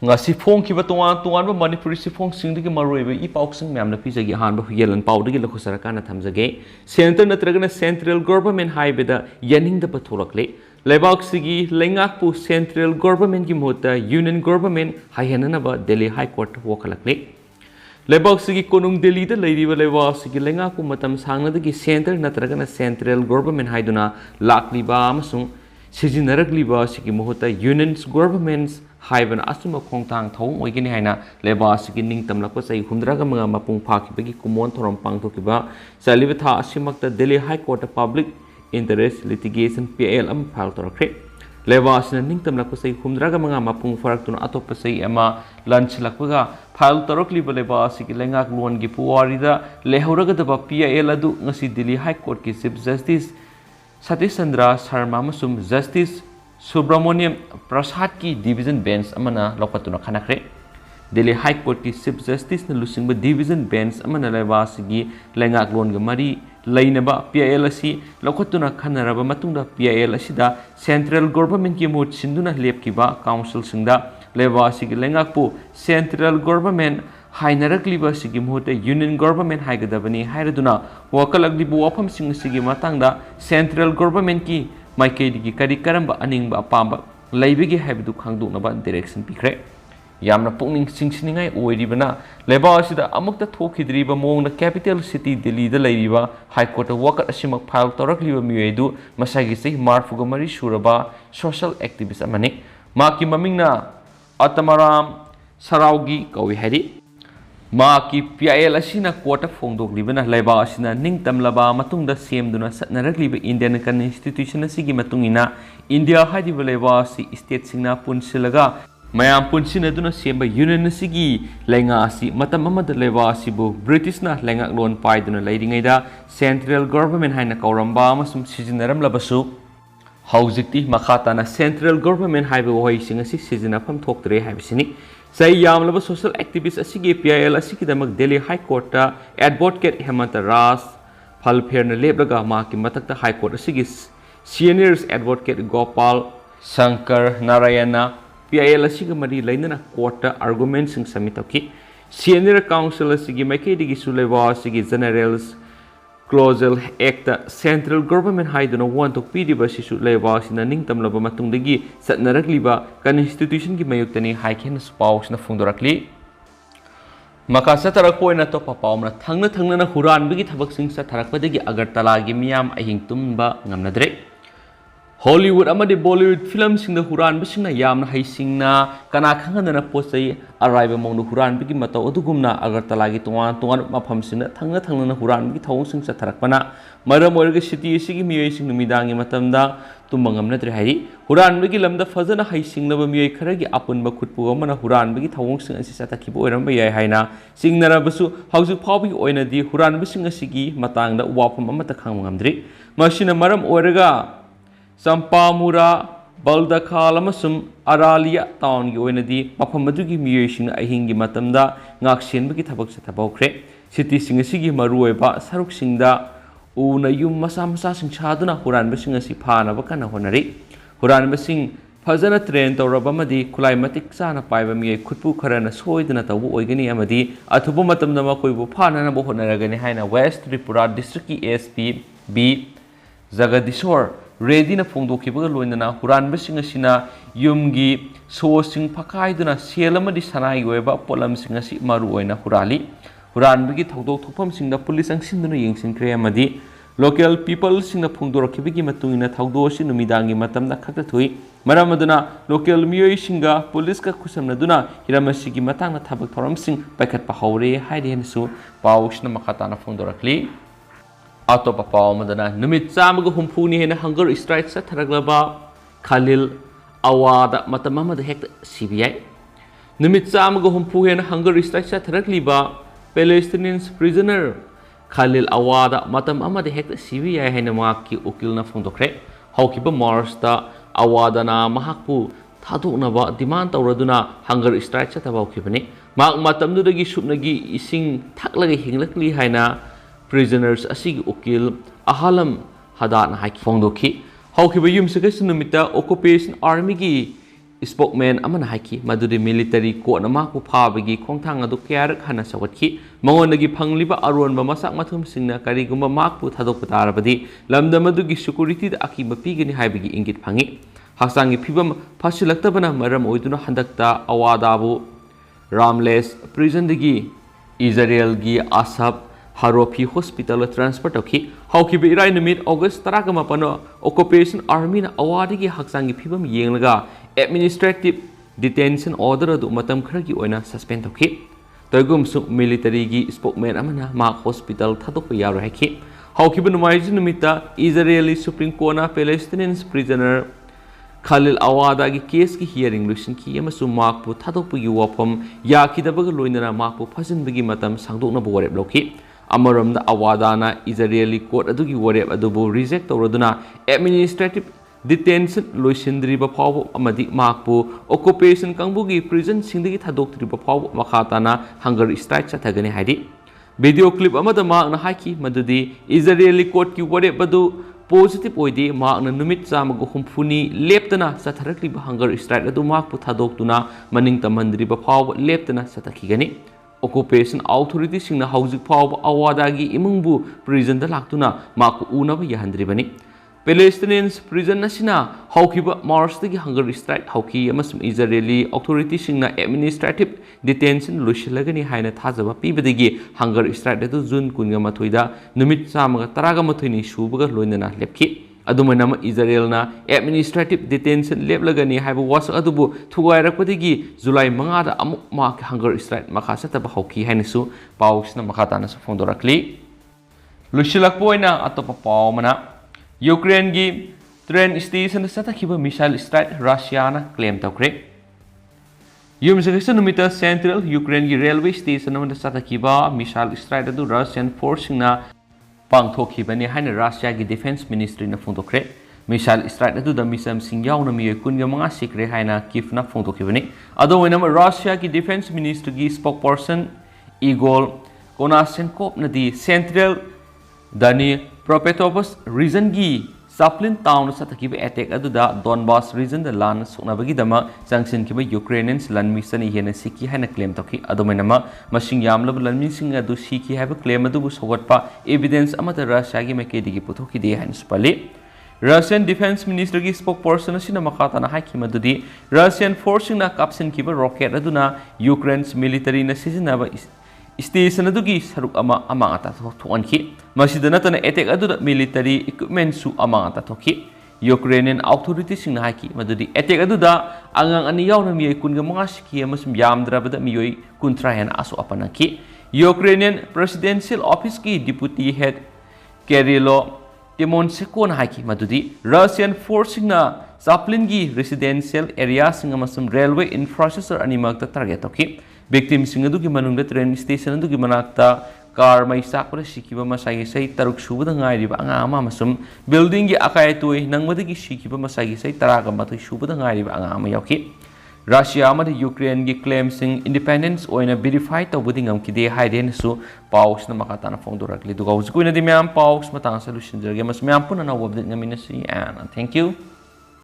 ngasi phong ki ba tuan ba manipuri si phong sing de maroi ba I pauk sing myam na pi jagi han ba yelan pau de lokho saraka na thamjage center na traga na central government hai be da yaning da patholak le lebak sigi lengak pu central government ki mota union government hai hanana ba Delhi high court wokalak le lebak sigi konung Delhi da leiri ba lebak sigi lengak pu matam sangna da ki center na traga na central government hai duna lakli ba amasung sijinarakli ba sigi mota unions governments हाइबन assume खोंगथांग थौं ओइगिनि हाइना लेबा सिगि निंगतम लको सै हुंद्रागा मंगा मपुंग फाखिबगी कुमोन theorem पांगथोकिबा चालिबा था असिमक्ता Delhi high court public interest litigation PIL अम file तोरख्रे लेबा सिना निंगतम लको सै हुंद्रागा मंगा मपुंग फरक्तुन अतोप सै एमा लंच लकबगा फाइल तोरखलिबा लेबा सिगि लेंगाक लोनगी पुवारिदा लेहौरगदबा पीएल अदु ngasi दिल्ली हाई कोर्ट की चीफ जस्टिस सतीश चंद्र शर्मा मसुम जस्टिस सुब्रमण्यम प्रसाद की डिवीजन बेंच अमना लौकतुना खनाख्रे दिल्ली हाई कोर्ट की चीफ जस्टिस ने लुसिंग डिवीजन बेंच अमना लेबासिगी लेंगाक लोन मरी लेनबा पीएल असी लौकतुना खनरबा मतुंगदा पीएल असिदा सेंट्रल गवर्नमेंट की मोट सिंदुना लेपकिबा काउंसिल सिंगदा लेबासिगी लेंगाकपु सेंट्रल गवर्नमेंट हाइनरकलिबा सिगी मोटे यूनियन गवर्नमेंट हाइगदबनी हाइरदुना वकलगलिबु वाफम सिंग सिगी मतंगदा सेंट्रल गवर्नमेंट की माइकेदी करी करंबा अनिंगबा अपांबा लैबगी हाइबदु खांगदुनबा डायरेक्शन पिख्रे यामना पुनिंग सिंगसिनिंगाय ओइरिबना लेबा असिदा अमुक्ता थोखिद्रिबा मोंगना कैपिटल सिटी दिल्ली दा लैरिबा हाई कोर्ट वकत असिमक फाइल तोरकलिबा मियेदु मसागी सही मार्फुगा मरी सुरबा सोशल एक्टिविस्ट अमने माकी ममिंगना अतमराम सराउगी कवि हरि माकी पीएल असिना कोर्ट फोंदोकलिबना लेबा असिना निंगतमलबा मतुंगदा सेमदुना सतनरकलिबा इंडियन कॉन्स्टिट्यूशन असिगी मतुंगिना इंडिया हादिबा लेबा असि स्टेट सिंगना पुनसिलगा मयाम पुनसिनदुना सेमबा यूनियन असिगी लेंगा असि मतम अमदा लेबा असिबु ब्रिटिशना लेंगा लोन पाइदुना लैरिङैदा सेंट्रल गवर्नमेंट हाइना कौरंबा अमसुम सिजिनरमलबसु हौजिक्ति मखाताना सेंट्रल गवर्नमेंट हाइबा वहाइसिंग असि सिजिनफम थोक्तरे हाइबिसिनी सही यामलब सोशल एक्टिविस्ट असिगे पीएल असिगिदमक Delhi high court advocate Hemant Raj फलफेरना लेबलगा माकी मतकता हाई कोर्ट असिगी seniors advocate Gopal Shankar Narayan PIL असिगे मरी लैनना कोर्ट आर्गुमेंट सिंग सबमिट तौकी सीनियर काउंसिल असिगी मैकेदिगी सुलेबा असिगी general clauses act central government हाइदुना वन तो पीरिबा सिसु लेबा सिना निंगतमलबा मतुंगदगी सतनरकलिबा कॉन्स्टिट्यूशन की मयुक्तनी हाइखेन पाउसना फोंदोरकली मकासा तरक पोइना तो पापावमना थंगना हुरानबगी थबकसिंग सथरकपदगी अगरतलागी मियाम अहिंग तुमबा ngamnadre Hollywood amadi Bollywood Film singda huranbasingna yamna hei singna kana khangana posai arrive mongdu huranbigi matau adugumna agartalagi tuan mafam singna thangna huranbigi thawung sing satharakpana maram oirga city sigi miyoi sing numidangi matamda tumbangamnadre hairi huranbigi lamda fazana hei singnaba miyoi kharagi apunba khutpu amana huranbigi thawung sing asi satakhiba oiramba yai haina singnarabasu hauju phawbi oinadi huranbasing asigi matangda wafam amata khangmangamdri masina maram oirga Sampamura Baldakal amasum Aralia town yoinadi Mapamadugi miyosing ahingi matamda ngaksenbagi thabak sa tabokre city singasigi marueba saruk singda una yum masa sing chaduna huranbasing asi phanaba kana honari huranbasing fazana train tawrabamadi climatic sana paiba miyai khutpu kharana soidana tawu oigani amadi athubu matamda makoibu phana na bo honaragani haina West Tripura district ki SP B Jagadishwar Redina Fongdokiba Luina, Huranbasing asina, Yumgi, Sourcing Pakaiduna, Selamadi Sanai Weba, Polam Singasi Maruina Hurali, Huranbigi Taudo Tupam sing the police and Sinduna Yingsin Creamadi, local people sing the Pundor Kibiki Matuina Taudoshi Numidangi Matamna Katatui, Maramaduna, local Mio Singa, Poliska Kusamnaduna, Hiramasigi Matana Tabak Toram Sing, Packet Pahore, Heidi and Su, Paushna Makatana Fondorakli. Ato papaw madana numit samaga humpuni hena hunger strike sa tharaglaba Khalil awada matamamada hekta CBI numit samaga humpu hena hunger strike sa tharagliba Palestinian prisoner Khalil awada matamamada hekta CBI hena maki ukil na fongdokre hawkiba Mars ta awada na mahakpu thaduknaba demand tawraduna hunger strike sa tabawkibani mak matamdudagi supnagi ising thaklaga hinglakli haina prisoners asigi ukil ahalam hadan haik fongdoki hawkiba yumsaka sunumita occupation army gi spokesman amana haiki madudi military court amaku phabagi khongthang adu kyarak hana sawatki mangonagi phangliba aronba masak mathum singna karigumba makpu thadok patarabadi lamdamadugi security da akiba pigani haibagi ingit phangi haksangi phibam phasilaktabana maram oiduna handakta awadabu ramles prison digi Israel gi asap Haropi Hospital transfer toki hauki be irai numit August taragama pano occupation army na awadi gi haksangi phibam yenglaga administrative detention order adu matam kharagi oina suspend toki toigum su military gi spokesman amana ma hospital thadok yaro haki hauki be numai numita Israeli Supreme Court na Palestinian prisoner Khalil Awada gi case ki hearing lusin ki amasu makpu thadok gi wafam yakidabaga loinana makpu phajin bagi matam sangdokna bo warep loki Amaramda Awadana Israeli court adugi warep adubu reject tawraduna administrative detention loisindriba phaw amadi makpu occupation kangbugi prison singdagi thadoktriba phaw makhatana hunger strike chathagani haidi video clip amada makna haiki madudi Israeli court ki warep adu positive oidi makna numit chamaga humphuni leptana chatharakliba hunger strike adu makpu thadoktuna maning tamandriba phaw leptana chathakigani Occupation authority singna housing power awadagi imungbu prison da laktuna maku unaba yahandribani Palestinians prison nasina haukiba Mars dagi hunger strike hauki amasum Israeli authority singna administrative detention lushilagani haina thajaba pibadagi hunger strike da June kunga mathoida numit chamaga taraga mathoini subaga loinana lepki Adumanama Israel na administrative detention leblagani haibu wasa adubu thugairakpadagi July mangada amuk mak hunger strike makasataba hauki hainisu pausna makatana sa fondorakli lushilakpoina atopa paumana Ukraine gi train station satakhiba missile strike Russia na claim tawkre Yumsagisa numita central Ukraine gi railway station amanda satakhiba missile strike adu Russian force na Pangthokibani haina Russia gi defense ministry na phongtokre missile strike adu da misam singyaw na miye kunya manga sikre haina kif na phongtokibani ado wenama Russia gi defense ministry gi spokesperson Igor Konashenkov na di central dani Propetovsk region gi Saplin town satakiba attack adu da Donbas region da lan soknabagi dama sangsin kiba Ukrainians lan mission hena siki haina claim toki ado menama masing yamlab lan mission adu siki have claim adu sogotpa evidence amata Russia gi mekedi gi puthoki de haina spali Russian defense minister gi spokesperson asina makata na haiki madudi Russian forcing na captain kiba rocket adu na Ukraine's military na sizinaba station adugi saruk ama ata thoanki masidana tana attack adu military equipment su ama ata thoki Ukrainian authorities singna haiki madudi attack adu da angang ani yawna mi kunga manga siki amasum yamdrabada miyoi kuntra hen asu apanaki Ukrainian presidential office ki deputy head Kirilo Timoshenko na haiki madudi Russian force singna Chaplin gi residential area singa masum railway infrastructure animak ta target toki victim sing adu gi manungda train station adu gi manakta car mai sakura sikiba masagi sai taruk subada ngai riba anga ama masum building gi akai toi nangmadi gi sikiba masagi sai taraga mathai subada ngai riba anga ama yauki Russia ama Ukraine gi claim sing independence oina verify tawbudi ngam ki de haiden su paus na makata na phongdorakli duga uskuina di myam paus matang solution jerge mas myam puna na wabdet ngamina si and thank you